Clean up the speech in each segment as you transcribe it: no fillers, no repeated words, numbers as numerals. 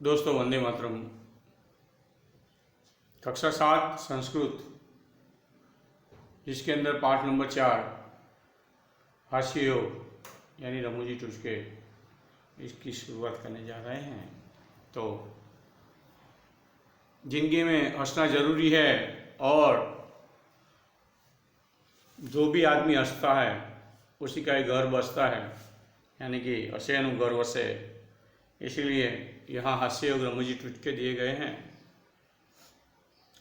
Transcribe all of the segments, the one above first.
दोस्तों वंदे मातरम। कक्षा 7 संस्कृत, जिसके अंदर पाठ नंबर 4 हास्य योग यानी रमूजी टुचके, इसकी शुरुआत करने जा रहे हैं। तो जिंदगी में हंसना जरूरी है और जो भी आदमी हंसता है उसी का एक घर बसता है, यानी कि हसेनु घर वसे। इसीलिए यहाँ हास्य योग रमूजी टुचके दिए गए हैं।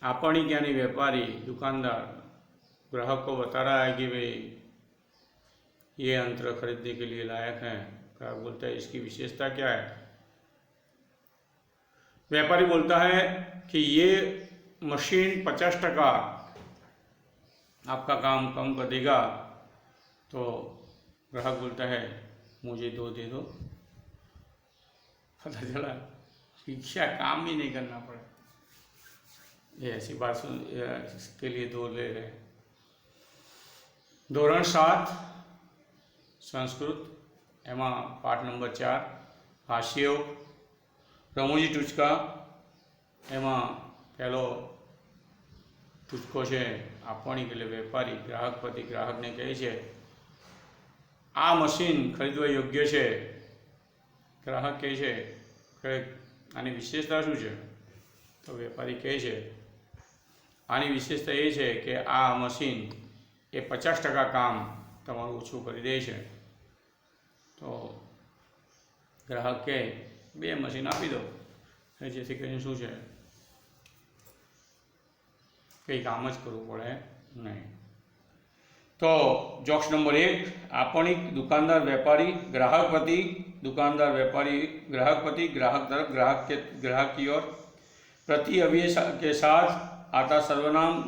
आपणिक यानी व्यापारी, दुकानदार ग्राहक को बता रहा है कि भाई ये यंत्र खरीदने के लिए लायक है। ग्राहक बोलता है इसकी विशेषता क्या है। व्यापारी बोलता है कि ये मशीन 50% आपका काम कम कर देगा। तो ग्राहक बोलता है मुझे 2 दे दो। पता चला शिक्षा काम ही नहीं करना पड़ा, ये ऐसी बात सुन इसके लिए 2 ले रहे। धोरण 7 संस्कृत एमा पाठ नंबर 4 हास्य रमूजी टुचका। एमा पहलो टुचको है आपणी के लिए व्यापारी। ग्राहक पति ग्राहक ने कहे छे आ मशीन खरीदवा योग्य है। ग्राहक कहे छे કે આની વિશેષતા શું છે? તો વેપારી કહે છે આની વિશેષતા એ છે કે આ મશીન એ 50% કામ તમારું ઓછું કરી દે છે। તો ગ્રાહક કહે 2 મશીન આપી દો, જેથી કરીને શું છે કંઈ કામ જ કરવું પડે નહીં। तो जोक्स नंबर 1 आपणिक दुकानदार व्यापारी ग्राहक पति दुकानदार व्यापारी ग्राहक पति ग्राहक तरफ ग्राहक की ओर। प्रति अव्यय के साथ आता सर्वनाम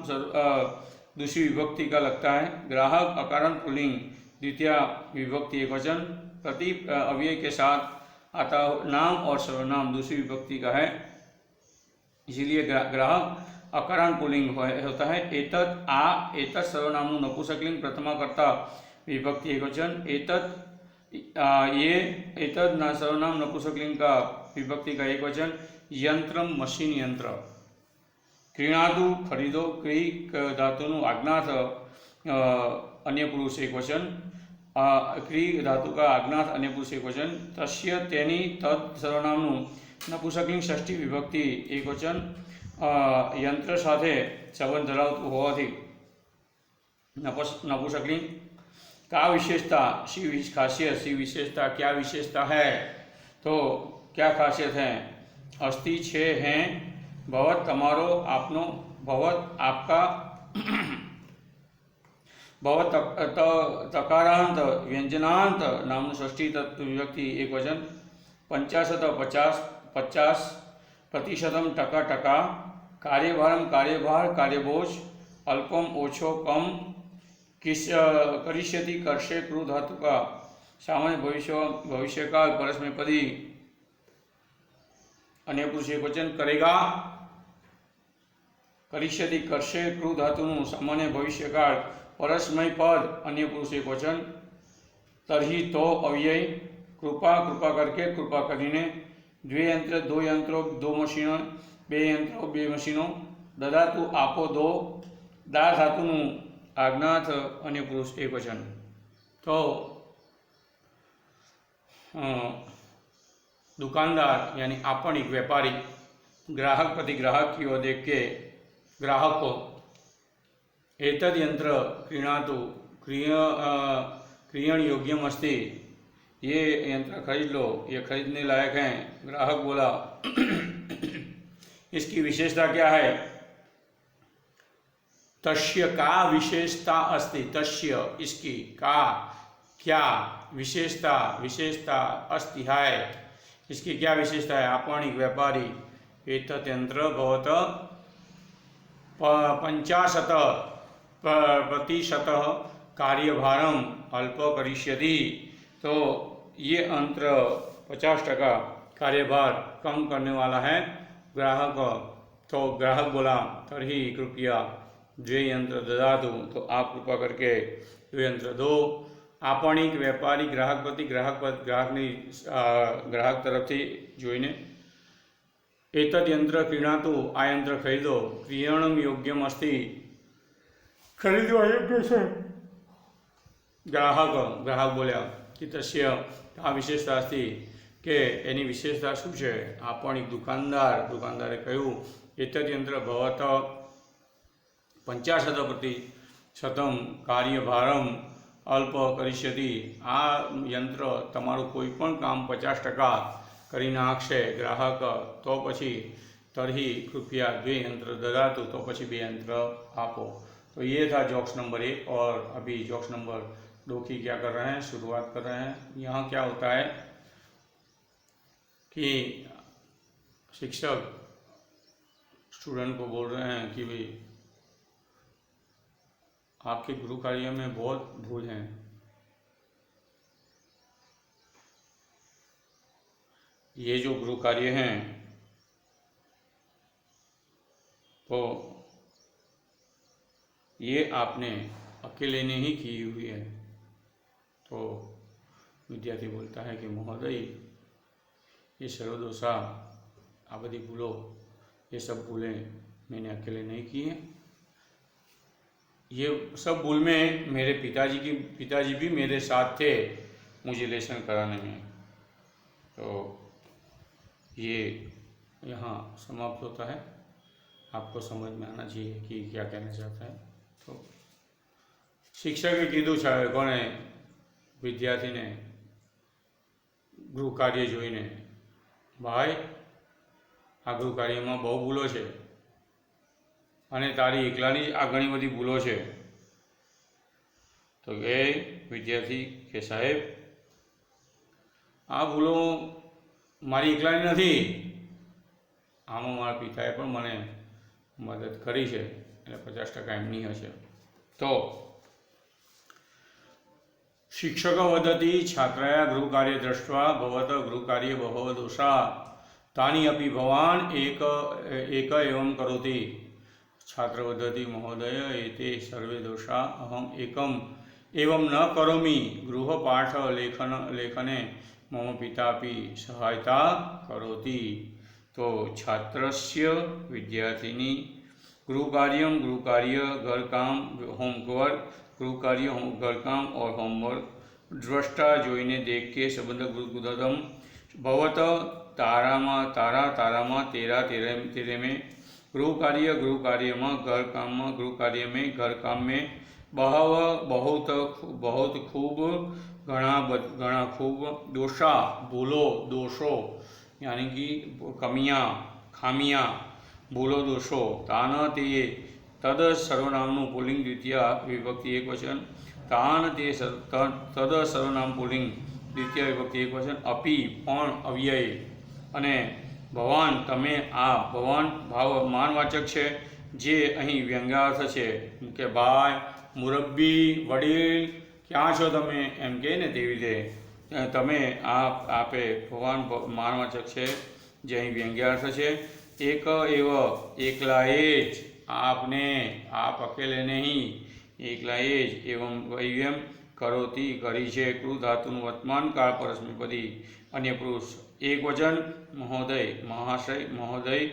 दूसरी विभक्ति का लगता है। ग्राहक अकारण पुल्लिंग द्वितीय विभक्ति एकवचन। प्रति अव्यय के साथ आता नाम और सर्वनाम दूसरी विभक्ति का है, इसीलिए ग्राहक अकारण पुल्लिंग होता है। एतत् आ एतत् सर्वनामनु नपुंसकलिंग प्रथमा कर्ता विभक्ति एकवचन। एतत् ये एतत् ना सर्वनाम नपुंसकलिंग का विभक्ति का एकवचन। यंत्रम मशीन यंत्र। क्रीणातु खरीदो क्री धातुनु आज्ञात अन्य पुरुष एकवचन। क्री धातु का आज्ञात अन्य पुरुष एकवचन। तस्य तेनी तत् सर्वनामनु नपुंसकलिंग षष्ठी विभक्ति एकवचन। यंत्र साथे संबंध धरावતું હોવાથી नपुंसकलिंग। का विशेषता सी खासियत। सी विशेषता क्या विशेषता है, तो क्या खासियत है। अस्ति छे हैं। भवत तमारो आपनो। भवत आपका। भवत तकारांत व्यंजनांत नामनु षष्ठी विभक्ति एकवचन। 50 50 प्रतिशतम टका टका। कार्यभारम कार्यभार कार्यबोझ। अल्पम ओछो कम। करिष्यति करशे क्रू धातु का सामान्य भविष्यकाल परस्मैपदी अन्य पुरुष एकवचन। करेगा करिष्यति करशे क्रू धातुनु सामान्य भविष्यकाल परस्मैपद अन्य पुरुष एकवचन। तरही तो अव्यय। कृपा कृपा करके कृपा करीने। 2 यंत्र 2 यंत्रों 2 मशीनों। 2 यंत्रों 2 मशीनों। ददातु आपो 2। दा धातुनु आज्ञात अन्य पुरुष एकवचन। तो दुकानदार यानी आपणिक व्यापारी ग्राहक प्रति ग्राहक की ओर देख के ग्राहक को एतद यंत्र क्रीणातु क्रियण योग्यम अस्ति, ये यंत्र खरीद लो, ये खरीदने लायक हैं। ग्राहक बोला इसकी विशेषता क्या है। तस्य का विशेषता अस्ति। तस्य इसकी का क्या विशेषता विशेषता अस्ति है, इसकी क्या विशेषता है। आपणिक व्यापारी एतत् यंत्र भवत 50% कार्यभारम अल्प करिष्यति। तो ये यंत्र 50% कार्यभार कम करने वाला है। ग्राहक तो ग्राहक बोला तर्हि कृपया 2 यंत्र ददातु, तो आप कृपा करके 2 यंत्र दो। आपणिक व्यापारी ग्राहक प्रति ग्राहक ने ग्राहक तरफ थी जोईने एतत् यंत्र क्रीणातु, आ यंत्र खरीदो, क्रियणम योग्यम अस्ति, खरीदवा योग्य છે। ગ્રાહક બોલ્યા કે તસ્ય આ વિશેષતા હતી કે એની વિશેષતા શું છે। આ પણ એક દુકાનદારે કહ્યું એતદ યંત્ર ભવત 50% કાર્યભારમ અલ્પ કરિષ્યતિ, આ યંત્ર તમારું કોઈ પણ કામ 50% કરી નાખશે। ગ્રાહક તો પછી તરही कृपया 2 यंत्र ददातु, तो પછી 2 यंत्र आपो। तो ये था जोक्स नंबर 1। और अभी जोक्स नंबर 2 की क्या कर रहे हैं, शुरुआत कर रहे हैं। यहाँ क्या होता है कि शिक्षक स्टूडेंट को बोल रहे हैं कि भाई आपके गृह कार्य में बहुत भूल हैं, ये जो गृह कार्य हैं तो ये आपने अकेले ने ही की हुई है। तो विद्यार्थी बोलता है कि महोदय ये सर्वदोषा आ बधी भूलो, ये सब भूलें मैंने अकेले नहीं की हैं, ये सब भूल में मेरे पिताजी भी मेरे साथ थे मुझे लेसन कराने में। तो ये यहाँ समाप्त होता है। आपको समझ में आना चाहिए कि क्या कहना चाहता है। तो शिक्षके कीधुं छे कोणे विद्यार्थी ने गृह कार्य जोईने, भाई आ गृह कार्य में बहु भूलो छे अने तारी एकलानी आ घणी बधी भूलो छे। तो ए विद्यार्थी के साहेब आ भूलो मारी एकलानी नथी, आमां मारा पिताए पण मने मदद करी है, એટલે 50% एमनी हशे। तो शिक्षक वदति छात्राया गृहकार्य दृष्ट्वा भवत गृहकार्ये बहवो दोषा तानि अपि भवान् एक एवं करोति। छात्र वदति महोदय एते सर्वे दोषा अहम एकम एवं न करोमि, गृहपाठ लेखने मम पितापि सहायता करोति। तो छात्रस्य विद्यार्थिनी गृहकार्य घरकाम होमवर्क, गृहकार्य घरकाम और होमवर्क दृष्टा जोईने देख के संबंध गुरुकुदम भवत तारा तेरे में गृहकार्य में गृहकार्य में घरकाम में बहुत खूब घना खूब दोषा भूलो दोषो यानी कि कमियाँ खामियाँ भूलो दोषो तान ते तद सर्वनामनु पुल्लिंग द्वितीय विभक्ति एकवचन तान ते तद सर्वनाम पुल्लिंग द्वितीय विभक्ति एकवचन अपि पण अव्यय अने भवान तमे आ भवान भाव मानवाचक छे जे अहीं व्यंग्यार्थ छे के भाई मुरब्बी वडील क्या छो तमे एम कहे ने तेवी रीते तमे आपे भगवान मानवाचक छे जे अहीं व्यंग्यार्थ छे। एक एव एकलाए ज आपने आप अकेले नहीं एकलाए ज एवं वयम करोति करी छे। कृ धातुनु वर्तमान काल परस्मैपदी अन्य पुरुष एक वचन महोदय महाशय महोदय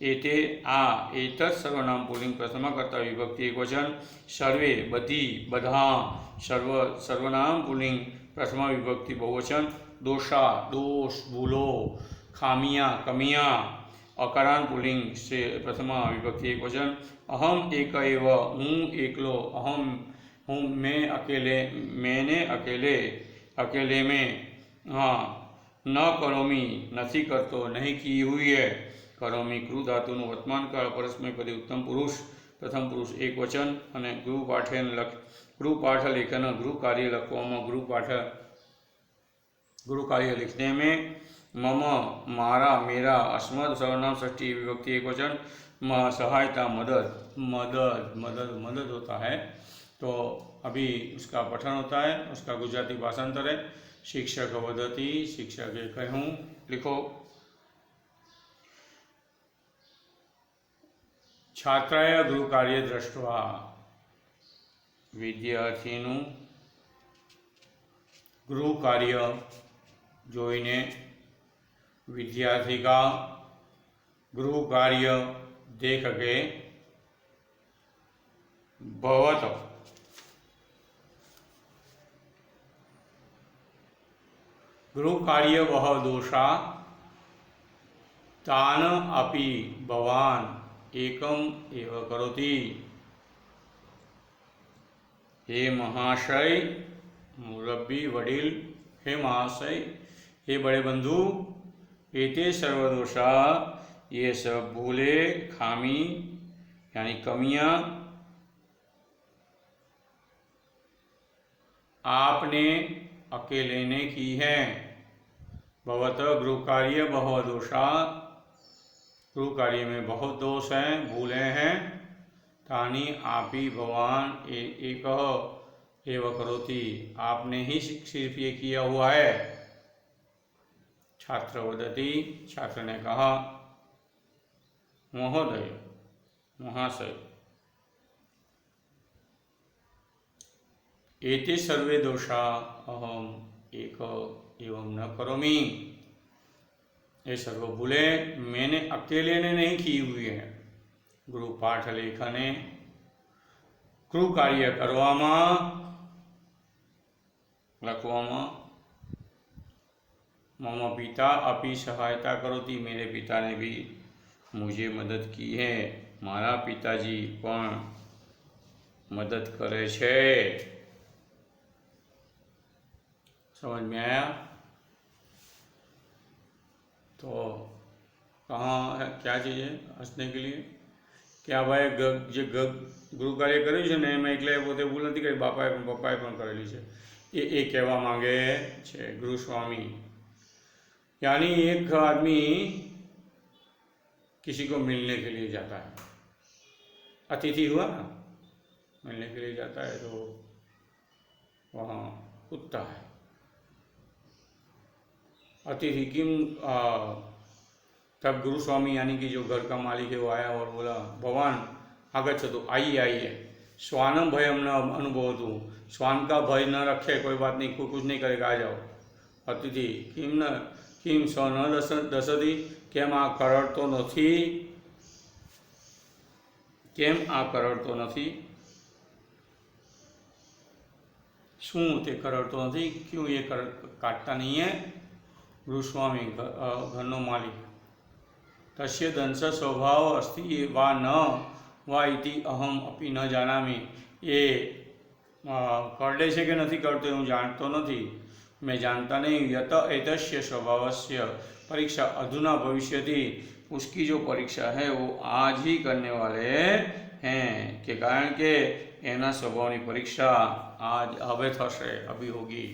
एते आ एतत् सर्वनाम पुल्लिंग प्रथमा कर्ता विभक्ति एक वचन सर्वे बधी बधा सर्वनाम पुल्लिंग प्रथमा विभक्ति बहुवचन दोषा दोष भूलो खामियाँ कमियाँ अकारांत पुल्लिंग से प्रथमा विभक्ति एक वचन अहम एक एव हूँ एकलो अहम हूँ मैं अकेले मैंने अकेले में हाँ न करोमी नहीं करतो नहीं की हुई है। करोमी कृ धातुनु वर्तमान काल परस्मैपदी उत्तम पुरुष प्रथम पुरुष एक वचन अने गृहपाठ लेखन गृह कार्य लखवामां गृह कार्य लिखने में मम मारा मेरा अस्मद सर्वनाम षष्ठी विभक्ति एक वचन सहायता मदद मदद मदद मदद होता है। तो अभी उसका पठन होता है, उसका गुजराती भाषांतर है। शिक्षक वदति शिक्षक कहूँ लिखो छात्राय गृह कार्य दृष्ट्वा विद्यार्थीनु गृह कार्य जोईने विद्यार्थी का गृह कार्य देख के भवत गृह कार्य वह दोषा तान अपि भवान एकम एव करोति। हे महाशय मुरब्बी वडील, हे महाशय, हे बड़े बंधु, एते सर्वदोषा, ये सब भूले खामी यानी कमियां आपने अकेले ने की हैं। भवत गृह कार्य बहु दोषा, गृह कार्य में बहुत दोष हैं, भूले हैं। तानी आप ही भगवान एक एव करोति, आपने ही सिर्फ ये किया हुआ है। छात्र वदति, छात्र ने कहा, महोदय महाशय, एते सर्वे दोषा अहम एक एवं न करोमि, ये सर्व भूले मैंने अकेले ने नहीं की हुई है। गुरु पाठ लेखने गृह कार्य करवामां लखवामां मम पिता अपि सहायता करोति, मेरे पिता ने भी मुझे मदद की है। मारा पिताजी पण मदद करे छे। समझ में आया? तो कहाँ है, क्या चाहिए हंसने के लिए? क्या भाई જે ગૃહ કાર્ય કર્યું છે ને એમાં એકલા પોતે ભૂલ નથી કરી, પપ્પાએ પણ કરેલી છે, એ કહેવા માંગે છે ગૃહસ્વામી। यानी एक आदमी किसी को मिलने के लिए जाता है, अतिथि हुआ ना, मिलने के लिए जाता है तो वहाँ कुत्ता है। अतिथि किम तब गुरुस्वामी यानी कि जो घर का मालिक है वो आया और बोला, भगवान आगच्छतु, आइए आइए, श्वानम भयम न अनुभवतु, श्वान का भय न रखे, कोई बात नहीं, कोई कुछ नहीं करेगा, आ जाओ। अतिथि किम स न दसती, केम आ करड़तो नथी, केम आ करड़तो नथी, शू ते करड़तो नथी, क्यों ये काटता नहीं है? गुरुस्वामी घरनो मालिक, तस्य दंश स्वभाव अस्ति वा न वा इति अहम अपि न जानामि, ये करड़े छे के नहीं करते हूँ जानतो नहीं, मैं जानता नहीं। यत एतस्य स्वभावस्य परीक्षा अधुना भविष्यति, उसकी जो परीक्षा है वो आज ही करने वाले हैं, के कारण के एना स्वभाव की परीक्षा आज हवे थशे, अभी होगी।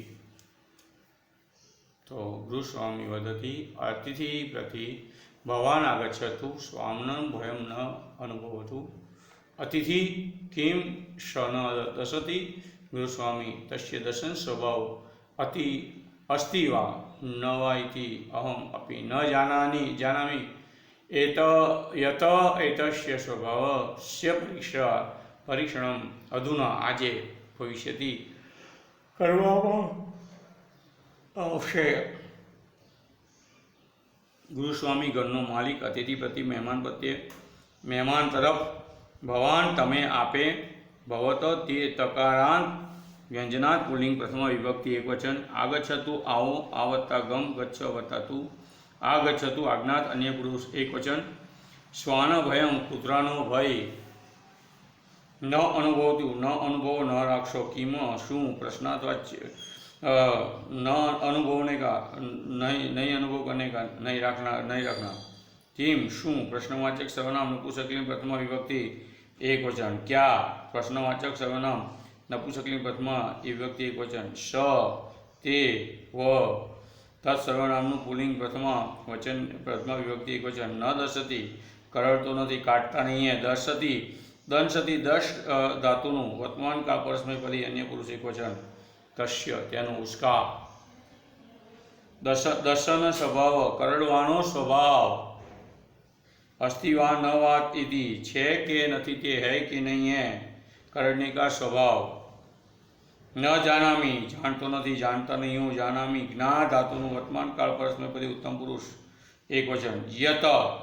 तो गुरुस्वामी वदति, अतिथि प्रति भवान आगच्छतु, स्वामिनं भयं न अनुभवतु। अतिथि किम स न दशति, गुरुस्वामी तस्य दशन स्वभाव अति अस्ति वा न वा इति अहम अपि न जानामि। यत एतस्य स्वभावस्य परीक्षणम अधुना आजे भविष्यति, करवामां आवशे। गुरुस्वामी घरनो मालिक अतिथि प्रति मेहमान तरफ भवान तमे आपे, भवत ते तकारांत व्यंजनात् पुल्लिंग प्रथम विभक्ति एकवचन, आगच्छतु आओ, आवत्ता गम, गच्छ वत्तातु, आगच्छतु आज्ञात अन्य पुरुष एकवचन, श्वान भयम कुतरानो भय, न अनुभवतु न अनुभव न राक्षो, किम शू प्रश्नार्थवाच्य, न अनुभवने का नहीं अनुभव करने का, नहीं रखना। किम शू प्रश्नवाचक सर्वनाम नपुंसकलिंग प्रथम विभक्ति एकवचन, क्या प्रश्नवाचक सर्वनाम नपुंसकलिंग प्रथम विभक्ति एकवचन, स ते व तत्सर्वनामनु पुल्लिंग प्रथम विभक्ति एकवचन, न दर्शति करड़तो नहीं, काटता नहीं है, दंशति दश धातुनु वर्तमान काल परस्मैपदी अन्य पुरुष एकवचन, तस्य तेनो उसका, दर्शन स्वभाव करड़वानो स्वभाव, अस्ति वा न वा इति छे के नहीं ते है कि नहीं है, करड़ने का स्वभाव। न जानामि जानतो नहीं, जानता नहीं हूँ, जानामि ज्ञा धातुनु वर्तमान काल परस्मैपदी उत्तम पुरुष एक वचन। यत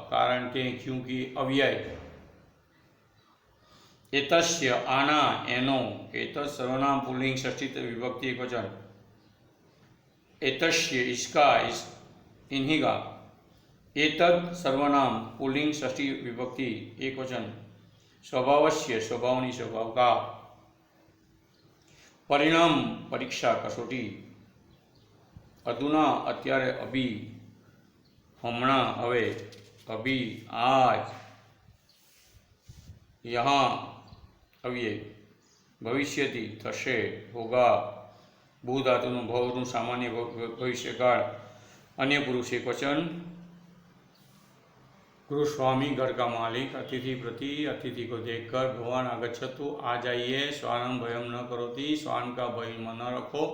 कारण के, क्योंकि, अव्यय। एतस्य आना, एनो। एतत् सर्वनाम पुल्लिंग षष्ठी विभक्ति एक वचन। एतस्य इसका, इन्हीं का। एतत् सर्वनाम पुल्लिंग षष्ठी विभक्ति एक वचन। स्वभावस्य, स्वभावनी, स्वभाव का। परिणाम परीक्षा, कसोटी। अधुना अत्यारे, अभी। हमणा, हवे। अभी, आज। यहाँ, अव्यय। भविष्यति, थशे, होगा। भू धातुनु भवनु सामान्य भविष्यकाल। अन्य पुरुष एक वचन। गृहस्वामी, घर का मालिक। अतिथि प्रति, अतिथि को देखकर। भगवान आगच्छतु, आ जाइए। स्वानं भयम न करोति, स्वान का भय न रखो।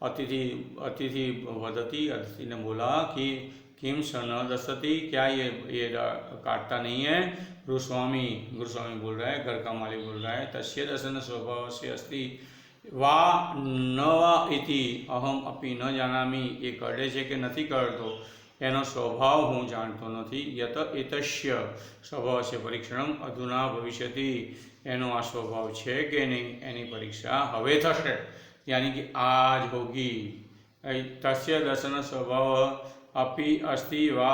अतिथि अतिथि वदति, अतिथि ने बोला कि किम स न दसती, क्या ये काटता नहीं है। गुरुस्वामी बोल रहा है, घर का मालिक बोल रहा है। तस्य दर्शन स्वभाव से अस्ति वा न वा इति अहम अपि न जानामि, ये करडे છે કે નથી કરતો એનો સ્વભાવ હું જાણતો નથી। યત એતસ્ય સ્વભાવ છે પરીક્ષણમ, અધુના ભવિષ્યતિ, એનો આ સ્વભાવ છે કે નહીં એની પરીક્ષા હવે થશે, यानी कि आज होगी। तस्य दर्शन स्वभाव अपि अस्ति वा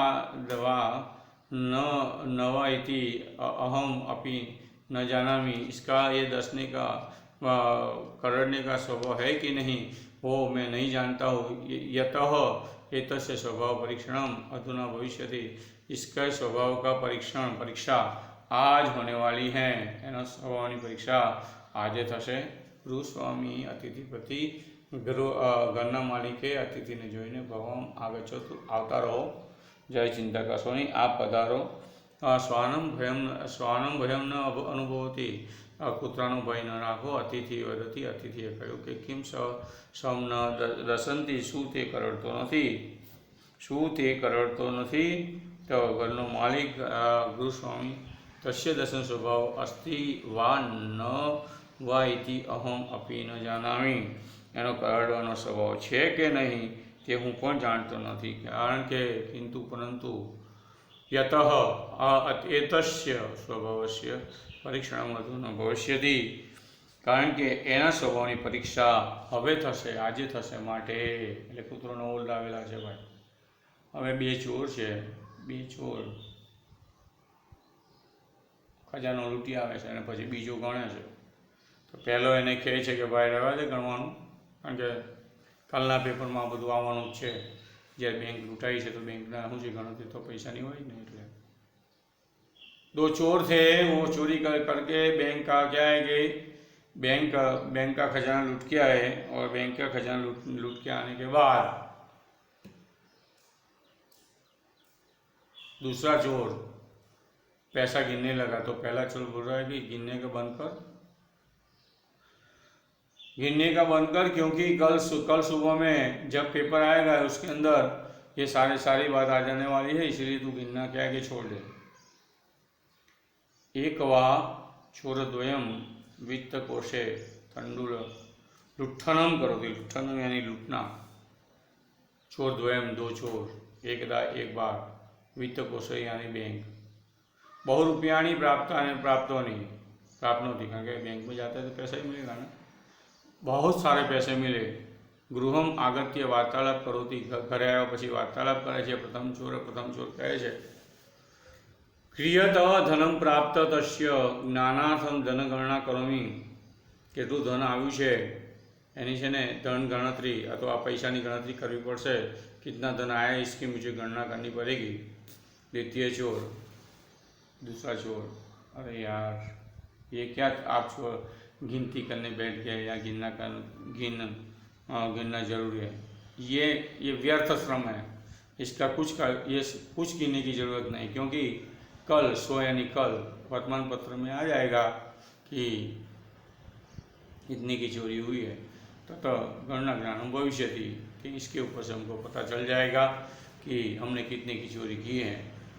न वा इति अहम अपि न जानामि, इसका ये दर्शने का करने का स्वभाव है कि नहीं वो मैं नहीं जानता हूँ। यतः एतस्य स्वभाव परीक्षणम अधुना भविष्यति, इसका स्वभाव का परीक्षा आज होने वाली है। एना स्वभावनी परीक्षा आजे थशे। गृहस्वामी अतिथिपति, घरना मालिके अतिथिने जोईने भगवान आगच्छो, आवता रहो, जय चिंता करशो नहीं, आप पधारो। स्वानं भयम न अनुभवती, कुत्रानो भय न राखो। अतिथि वदति, अतिथिए कह्युं कि किम सम न दसंती, शू ते करड़तो नथी। तो घरनो मालिक गृहस्वामी, तस्य दर्शन स्वभाव अस्ति वा न वा इति अहम अपि न जानामि, एनो करड़વાનો स्वभाव છે કે નહીં તે હું પણ જાણતો નથી। કારણ કે किंतु परंतु यतः एतस्य स्वभावस्य परीक्षणम अधुना भविष्यति, કારણ કે એના સ્વભાવની પરીક્ષા હવે થશે, આજે થશે માટે। એટલે કૂતરોનો ઓલ લાવેલા છે ભાઈ। હવે બે ચોર છે, બે ચોર ખજાનો લૂંટી આવે છે અને પછી બીજો ગણે છે। તો પહેલો એને કહે છે કે ભાઈ રહેવા દે ગણવાનું, કારણ કે કાલના પેપરમાં બધું આવવાનું જ છે। જ્યારે બેંક લૂંટાઈ છે તો બેંકના શું છે ગણતરી તો પૈસા नहीं હોય ને એટલે। दो चोर थे, वो चोरी करके बैंक का क्या है कि बैंक का खजाना लूट के आए, और बैंक का खजाना लूट के आने के बाद दूसरा चोर पैसा गिनने लगा। तो पहला चोर बोल रहा है कि गिनने का बंद कर, क्योंकि कल सुबह में जब पेपर आएगा उसके अंदर ये सारी बात आ जाने वाली है, इसलिए तू गिनना क्या है कि छोड़ दे। एक वा चोरद्वयम वित्तकोशे तंडुल लुट्ठनम करोति, लुट्ठनम यानी लूटना। चोरद्वयम दो चोर, एक बार, वित्तकोशे यानी बैंक। बहुरूपियाणी प्राप्तो नहीं, प्राप्त नहीं, कारण के बैंक में जाता है तो पैसा ही मिलेगा ना, बहुत सारे पैसे मिले। गृहम आगत्य वार्तालाप करोति, घरे आया पछी वार्तालाप करे छे। प्रथम चोर कहे छे क्रियत धनम प्राप्त तस्य ज्ञानार्थम धन गणना करोमी, કેટલું ધન આવ્યું છે એની છે ને ધન ગણતરી અથવા પૈસાની ગણતરી કરવી પડશે। कितना धन आया इसकी मुझे गणना करनी पड़ेगी। द्वितीय चोर, दूसरा चोर, अरे यार ये क्या आप चोर गिनती करने बैठ गए या गिनना जरूरी है, ये व्यर्थ श्रम है, इसका कुछ गिनने की ज़रूरत नहीं, क्योंकि कल यानी कल वर्तमान पत्र में आ जाएगा कि इतनी की चोरी हुई है। तो गणना ज्ञान भविष्यति, कि इसके ऊपर से हमको पता चल जाएगा कि हमने कितने की चोरी की है।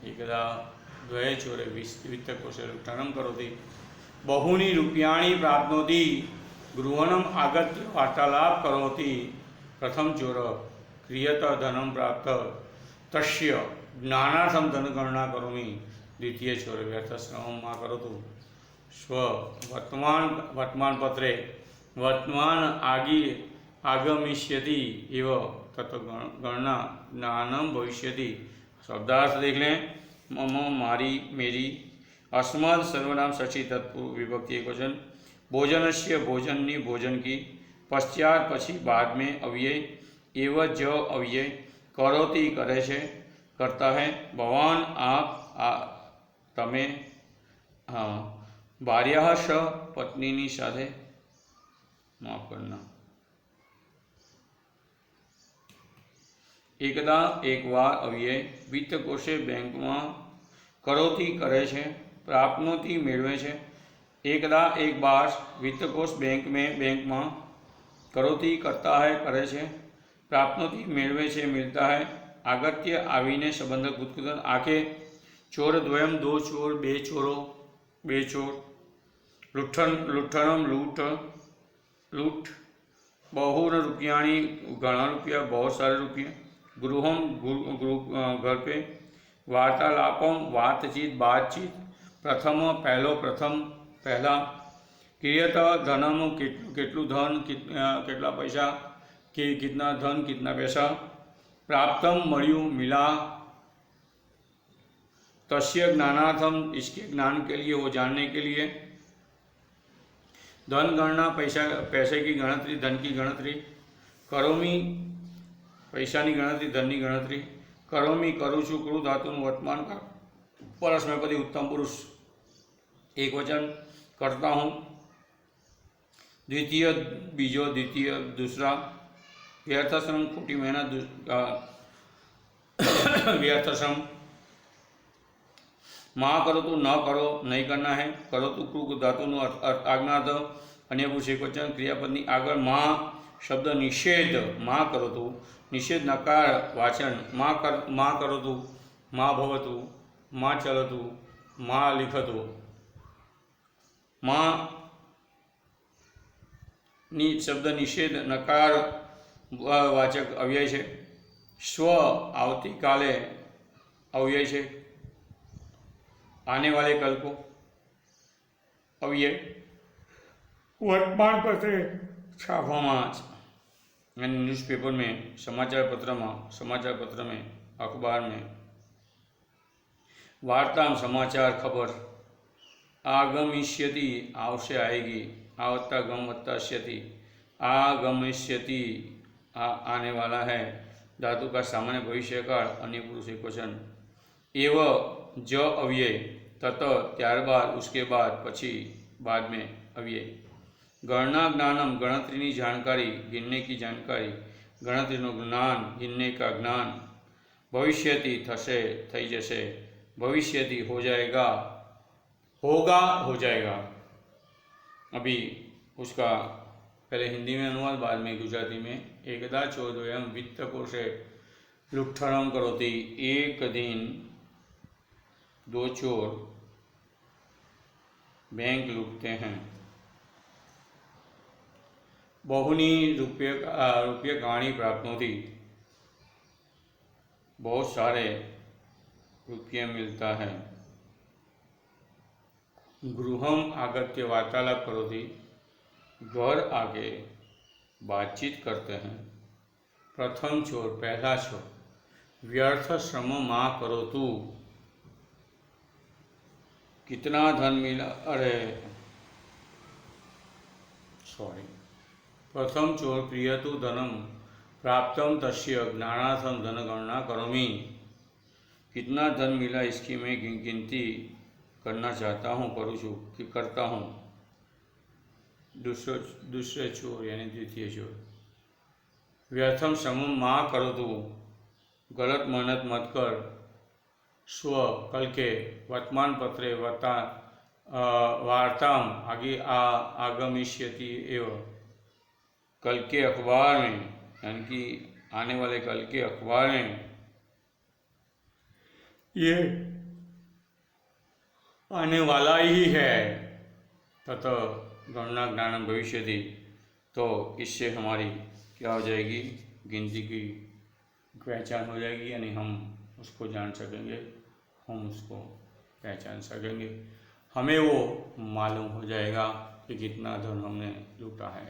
एकदा द्वये चोरे वित्तकोशे लुट्ठनम करोति, बहूनि रूप्याणि प्राप्नोति, गृहणम आगत्य वार्तालाप करोति। प्रथम चोर क्रियत धनम प्राप्त तस्य ज्ञानार्थम धन गणना करोमि द्वितीय छोर व्यर्थश्रमं मा करोतु स्व वर्तमान पत्रे वर्तमान आगमिष्यति एव तत् गणना ज्ञानम भविष्यति। शब्दार्थ देख लें। मम मारी मेरी अस्मद सर्वनाम षष्ठी तत्पुरुष विभक्ति एकवचन भोजनस्य भोजननी भोजन की पश्चात पछी बाद में अव्यय एव ज अव्यय करोति करे छे करता है भवान आप तमे हाँ भार्या स पत्नी साथे माफ करना एकदा एक बार अव्यय वित्तकोषे बैंक में करोति करे छे प्राप्नोति मेळवे छे। एकदा एक बार वित्तकोष बैंक में करोति करता है करे छे प्राप्नोति मेळवे छे मिलता है। आगत्य आवीने संबंधक उत्कृतन आखे चोर द्वयम दो चोर बे चोरो बे चोर लुठ्ठनम लूट बहुर रुपयाणी घणा रुपया बहुत सारे रुपये गृहम घर पे वार्तालापम बातचीत प्रथम पहला क्रियत धनम केटलू धन केटला पैसा कितना धन कितना पैसा प्राप्तम मळ्यु मिला तस्य ज्ञानार्थम इसके ज्ञान के लिए वो जानने के लिए धन गणना पैसे की गणतरी धन की गणतरी करोमी पैसा की गणतरी धन की गणतरी करोमी करूँ छू क्रू धातु वर्तमान का परस्मैपदी उत्तम पुरुष एक वचन करता हूँ द्वितीय बीजो द्वितीय दूसरा व्यर्थश्रम खोटी मेहनत व्यर्थश्रम माँ करो तो न करो नहीं करना है करो तो क्रू धातु आज्ञार्थ अन्य पुरुष एक वचन क्रियापदनी आगर माँ शब्द निषेध माँ करो तो निषेध नकार वाचन माँ करो तो माँ भवतु माँ चलतु माँ लिखतु माँ शब्द निषेध नकार वाचक अव्यय है। स्व आवती काले अव्यय है। आने वाले कल को अव्यय वर्तमान पत्र छापा यानी न्यूज़पेपर में समाचार पत्र में अखबार में वार्ता समाचार खबर आगमिष्यति आवश्य आएगी आवत्ता गमवत्तास्यति आगमिष्यति आने वाला है धातु का सामान्य भविष्य काल अन्य पुरुष एक वचन एव ज अव्यय तत त्यारबाद उसके बाद पछी बाद में अव्यय गणना ज्ञानम गणतरी जानकारी गिनने की जानकारी गणतरी ज्ञान गिनने का ज्ञान भविष्यति थसे थई जैसे भविष्यति हो जाएगा होगा हो जाएगा। अभी उसका पहले हिंदी में अनुवाद बाद में गुजराती में एकदा चोदयम वित्तकोषे लुठ्ठनम करोति एक दिन दो चोर बैंक लूटते हैं बहुनी रुपये कहानी प्राप्त होती बहुत सारे रुपये मिलता है। गृहम आगत्य वार्तालाप करोति घर आके बातचीत करते हैं। प्रथम चोर पहला चोर व्यर्थ श्रम माँ करो तू कितना धन मिला अरे सॉरी प्रथम चोर प्रियतु धनम प्राप्तम तस्य ज्ञानार्थम धन गणना करोमि कितना धन मिला इसकी मैं गिनती करना चाहता हूँ करूँ छू कि करता हूँ। दूसरे चोर यानी द्वितीय चोर व्यर्थम श्रमम माँ करो तू गलत मेहनत मत कर। स्व कल के वर्तमान पत्रे वार्ताम आगे आगमिष्यति एव कल के अखबार में यानी कि आने वाले कल के अखबार में ये आने वाला ही है तथा गणना ज्ञान भविष्यति तो इससे हमारी क्या हो जाएगी गिनती की पहचान हो जाएगी यानी हम उसको जान सकेंगे, हम उसको पहचान सकेंगे, हमें वो मालूम हो जाएगा कि कितना धन हमने लूटा है।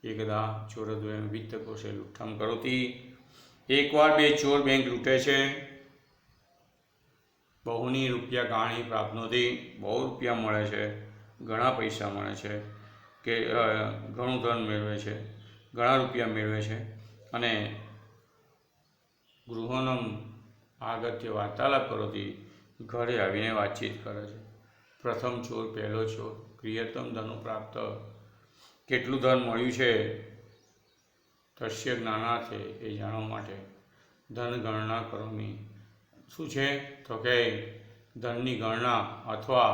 एकदा ચોરદ્વયં વિત્તકોશે લૂંટમ કરોતી। એકવાર બે ચોર બેંક લૂંટે છે। બહુની રૂપિયા કહાણી પ્રાપ્ત નહોતી, બહુ રૂપિયા મળે છે, ઘણા પૈસા મળે છે, કે ઘણું ધન મેળવે છે, ઘણા રૂપિયા મેળવે છે, અને ગૃહોનમ આગત્ય વાર્તાલાપ કરોતી, ઘરે આવીને વાતચીત કરે છે। પ્રથમ ચોર, પહેલો ચોર, ક્રિયતમ ધન પ્રાપ્ત, કેટલું ધન મળ્યું છે, તસ્ય જ્ઞાનાર્થે, એ જાણવા માટે, ધન ગણના કરોમી, શું છે તો કે ધનની ગણના અથવા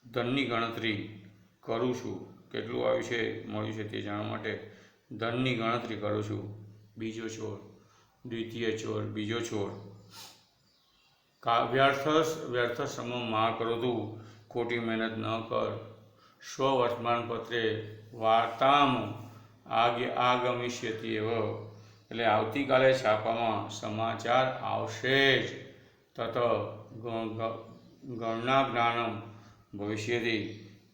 ધનની ગણતરી કરું છું, કેટલું આવ્યું છે મળ્યું છે તે જાણવા માટે ધનની ગણતરી કરું છું। બીજો ચોર, દ્વિતીય ચોર, બીજો ચોર, વ્યર્થ શ્રમ માં કરો તું, ખોટી મહેનત ન કર। સ્વ વર્તમાનપત્રે વાર્તામ આગમિષ્યતિ એવ, એટલે આવતીકાલે છાપામાં સમાચાર આવશે જ। તત ગણના જ્ઞાનમ ભવિષ્યતિ,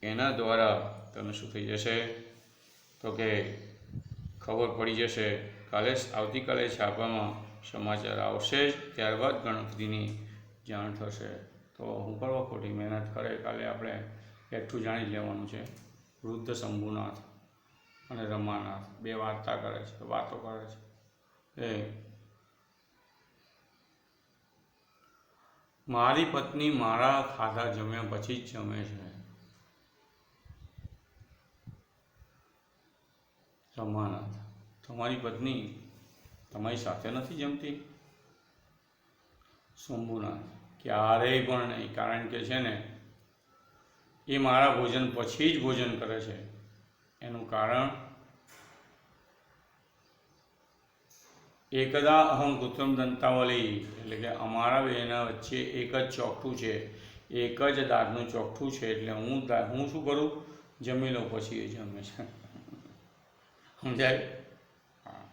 એના દ્વારા તમે શું થઈ જશે તો કે ખબર પડી જશે, આવતીકાલે છાપામાં સમાચાર આવશે જ, ત્યારબાદ ગણતરીની જાણ થશે। તો હું કરવા ખોટી મહેનત કરે, કાલે આપણે એટલું જાણી લેવાનું છે। વૃદ્ધ શંભુનાથ અને રમાનાથ બે વાર્તા કરે છે, વાતો કરે છે। એ મારી પત્ની મારા ખાધા જમ્યા પછી જ જમે છે। રમાનાથ, તમારી પત્ની તમારી સાથે નથી જમતી? શંભુનાથ, ક્યારેય પણ નહીં, કારણ કે છે ને એ મારા ભોજન પછી જ ભોજન કરે છે। એનું કારણ, એકદા અહમ કૃત્રિમ દંતાવલી, એટલે કે અમારા બેના વચ્ચે એક જ ચોકઠું છે, એક જ દાંતનું ચોકઠું છે, એટલે હું શું કરું, જમી લઉં પછી એ જમે છે। समझाए? हाँ।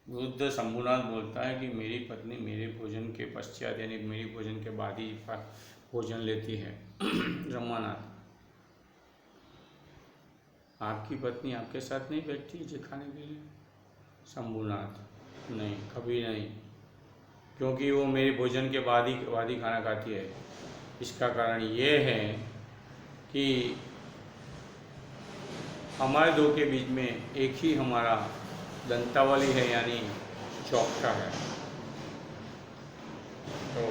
वृद्ध शंभुनाथ बोलता है कि मेरी पत्नी मेरे भोजन के पश्चात यानी मेरी भोजन के बाद ही भोजन लेती है। रमानाथ, आपकी पत्नी आपके साथ नहीं बैठती है खाने के लिए? शंभुनाथ, नहीं, कभी नहीं, क्योंकि वो मेरे भोजन के बाद ही खाना खाती है। इसका कारण ये है कि हमारे दो के बीच में एक ही हमारा दंतावली है, यानी चौकटा है। तो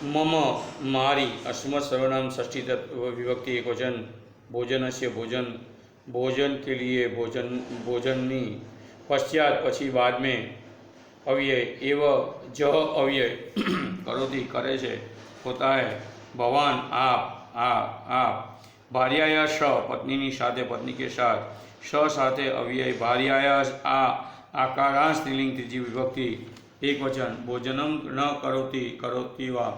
मम मारी अस्मत् सर्वनाम षष्ठी विभक्ति एकवचन, भोजन से भोजन, भोजन के लिए भोजननी, पश्चात पछी बाद में, अव्यय एव जह अव्यय करोति करे छे होता है। भवान आप, भार्याया श पत्नी साथे पत्नी के साथ, श साथे अव्यय, भार्याया आकारांश स्त्रीलिंग तीजी विभक्ति एक वचन, भोजनम न करोति वा,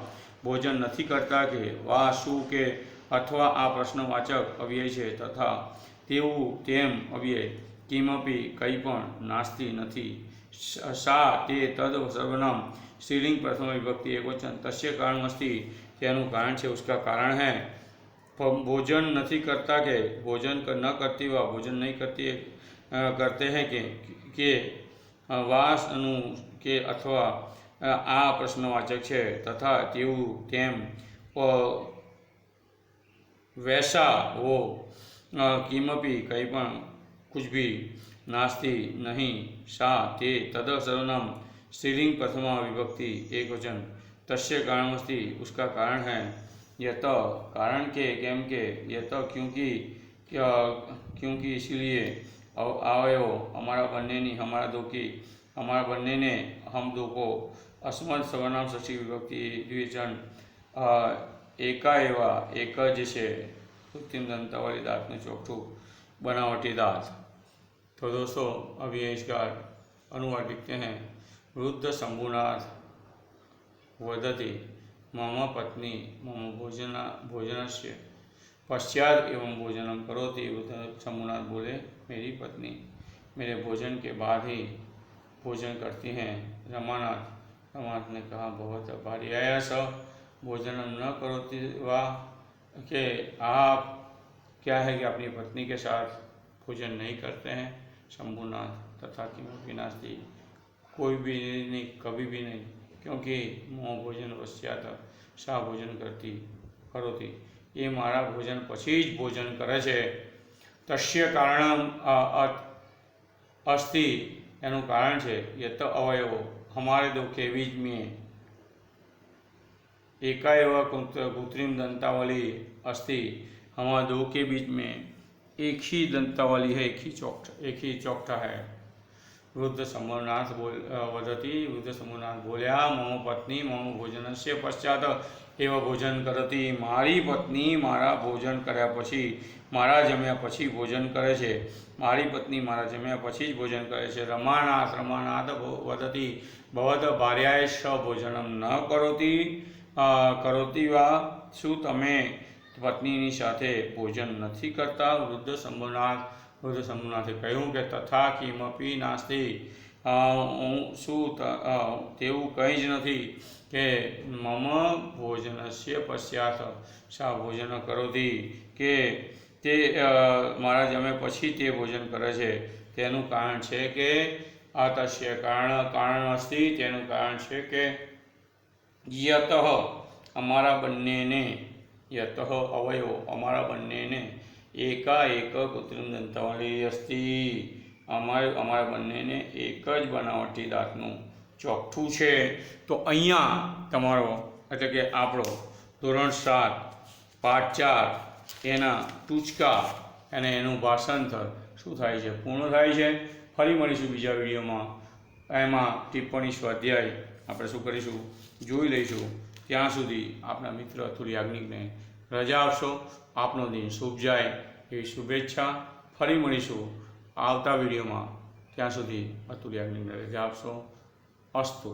भोजन नहीं करता के, वा शु के, अथवा आ प्रश्नवाचक अव्यय है, तथा तेवुं तेम अव्यय, किमपि कई पण, नास्ति नहीं, सा ते तद सर्वनाम स्त्रीलिंग प्रथम विभक्ति एक वचन, तस्य कारणमस्ति, तेनु कारण है, उसका कारण है। भोजन नहीं करता के, भोजन न करती वा, भोजन नहीं करते हैं के वास अनु के, अथवा आ प्रश्नवाचक है, तथा तेवुं तेम वैसा वो, किमपि कई पण, कुछ भी, नास्ति नहीं, सा ते तद सर्वनाम स्त्रीलिंग प्रथमा विभक्ति एक वचन, तस्य कारणमस्ति, उसका कारण है। यत कारण के, केम के, यत क्योंकि इसीलिए, अवयव हमारा बन्ने, हमारा दो की, हमारा बन्ने ने, हम दो को, अस्मत् सर्वनाम षष्ठी विभक्ति द्विवचन, एका एवा, एक जैसे कृत्रिम दंतावली दांतનું ચોકઠું बनावटी दांत। तो दोस्तों अभी इसका अनुवाद लिखते हैं। वृद्ध शंभुनाथ वदति, मम पत्नी मम भोजनस्य पश्चात एवं भोजनम करोति। शंभुनाथ बोले, मेरी पत्नी मेरे भोजन के बाद ही भोजन करती हैं। रमानाथ ने कहा, बहुत भारी आया स भोजनम न करोति वा, के आप क्या है कि अपनी पत्नी के साथ भोजन नहीं करते हैं। शंभुनाथ, तथा किमपि नास्ति, कोई भी नहीं, कभी भी नहीं, क्योंकि मोह भोजन पश्चात सा भोजन करोति, ये मारा भोजन पछी ज भोजन करे छे। तस्य कारणम अस्ति, एनु कारण छे यत अवयवो, हमारे दो के बीच में एका एवं कृत्रिम दंतावली अस्ति, हमारे दो के बीच में एक ही दंतावली है, एक ही चौकठा है। वृद्ध शंभुनाथ वदति, वृद्ध शंभुनाथ बोल्या, मम पत्नी मम भोजनस्य पश्चात एवं भोजन करती, मारी पत्नी मारा भोजन कर्या पछी, मारा जम्या पछी भोजन करे छे, मारी पत्नी मारा जम्या पछी ज भोजन करे छे। रमानाथ वदति, भवत भार्याश भोजनम न करोति वा, शू तमे पत्नीनी साथे भोजन नहीं करता। वृद्ध शंभुनाथे कहूँ कि तथा किमपि नास्ति, शू तेवुं कंई ज नथी के मम भोजनस्य पश्चात सा भोजन करोति, के ते मारा जमे पछी ते भोजन करे छे। तेनुं कारण छे के आ तस्य कारण अस्ति, तेनुं कारण छे के यतः अमारा बंनेने, यतः अवयव अमारा बंनेने एका एक कृत्रिम दंतावली अस्ति, अमारा बंनेने एक ज बनावटी दांतनुं ચોકઠું છે। તો અહીંયા તમારો એટલે કે આપણો ધોરણ 7 પાઠ 4 એના ટૂચકા અને એનું ભાષાંતર શું થાય છે, પૂર્ણ થાય છે। ફરી મળીશું બીજા વિડીયોમાં, એમાં ટિપ્પણી સ્વાધ્યાય આપણે શું કરીશું, જોઈ લઈશું। ત્યાં સુધી આપણા મિત્ર અતુલ યાજ્ઞિકને રજા આપશો। આપનો દિન શુભ જાય એવી શુભેચ્છા। ફરી મળીશું આવતા વિડીયોમાં, ત્યાં સુધી અતુલ યાજ્ઞિકને રજા આપશો। અસ્તુ।